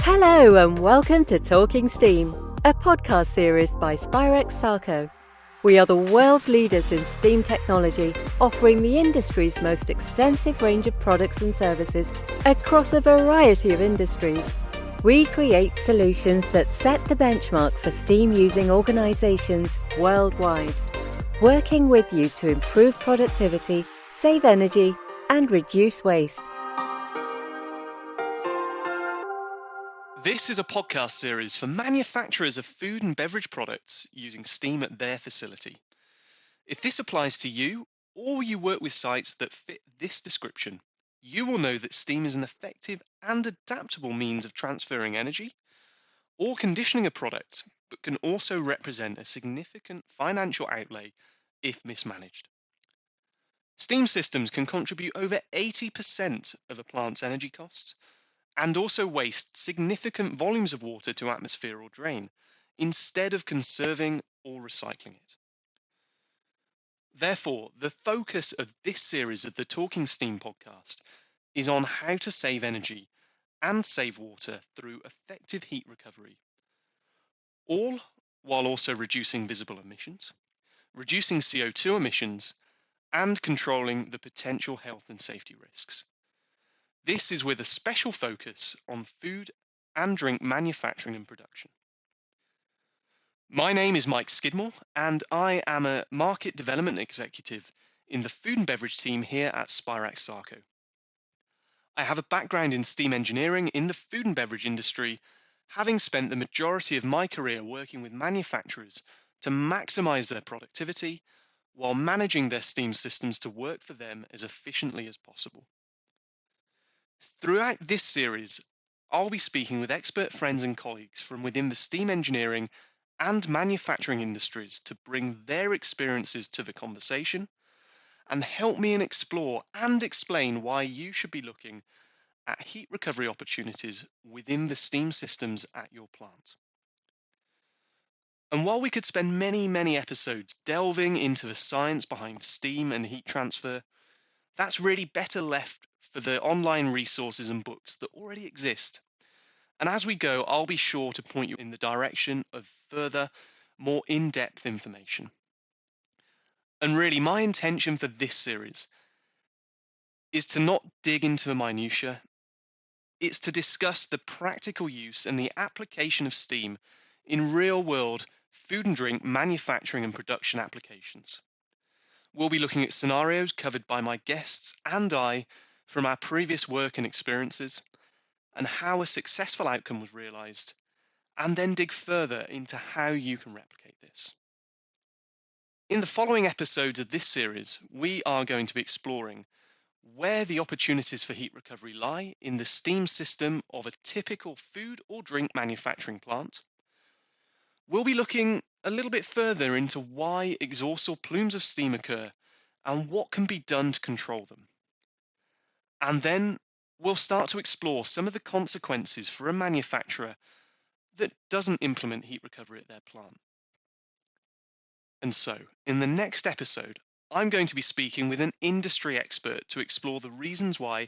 Hello and welcome to Talking Steam, a podcast series by Spirax Sarco. We are the world's leaders in steam technology, offering the industry's most extensive range of products and services across a variety of industries. We create solutions that set the benchmark for steam-using organisations worldwide, working with you to improve productivity, save energy, and reduce waste. This is a podcast series for manufacturers of food and beverage products using steam at their facility. If this applies to you, or you work with sites that fit this description, you will know that steam is an effective and adaptable means of transferring energy or conditioning a product, but can also represent a significant financial outlay if mismanaged. Steam systems can contribute over 80% of a plant's energy costs, and also waste significant volumes of water to atmosphere or drain, instead of conserving or recycling it. Therefore, the focus of this series of the Talking Steam podcast is on how to save energy and save water through effective heat recovery, all while also reducing visible emissions, reducing CO2 emissions, and controlling the potential health and safety risks. This is with a special focus on food and drink manufacturing and production. My name is Mike Skidmore, and I am a Market Development Executive in the food and beverage team here at Spirax Sarco. I have a background in steam engineering in the food and beverage industry, having spent the majority of my career working with manufacturers to maximise their productivity while managing their steam systems to work for them as efficiently as possible. Throughout this series, I'll be speaking with expert friends and colleagues from within the steam engineering and manufacturing industries to bring their experiences to the conversation and help me explore and explain why you should be looking at heat recovery opportunities within the steam systems at your plant. And while we could spend many episodes delving into the science behind steam and heat transfer, that's really better left for the online resources and books that already exist. And as we go, I'll be sure to point you in the direction of further, more in-depth information. And really, my intention for this series is to not dig into the minutiae. It's to discuss the practical use and the application of steam in real-world food and drink manufacturing and production applications. We'll be looking at scenarios covered by my guests and I from our previous work and experiences, and how a successful outcome was realised, and then dig further into how you can replicate this. In the following episodes of this series, we are going to be exploring where the opportunities for heat recovery lie in the steam system of a typical food or drink manufacturing plant. We'll be looking a little bit further into why exhaust or plumes of steam occur and what can be done to control them. And then we'll start to explore some of the consequences for a manufacturer that doesn't implement heat recovery at their plant. And so, in the next episode, I'm going to be speaking with an industry expert to explore the reasons why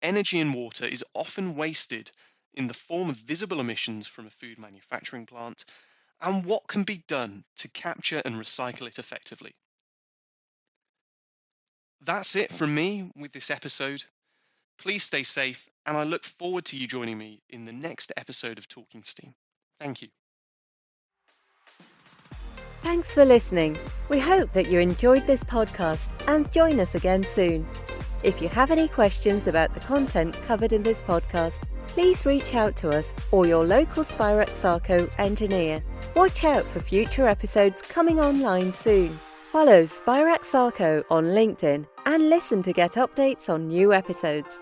energy and water is often wasted in the form of visible emissions from a food manufacturing plant, and what can be done to capture and recycle it effectively. That's it from me with this episode. Please stay safe, and I look forward to you joining me in the next episode of Talking Steam. Thank you. Thanks for listening. We hope that you enjoyed this podcast and join us again soon. If you have any questions about the content covered in this podcast, please reach out to us or your local Spirax Sarco engineer. Watch out for future episodes coming online soon. Follow Spirax Sarco on LinkedIn and listen to get updates on new episodes.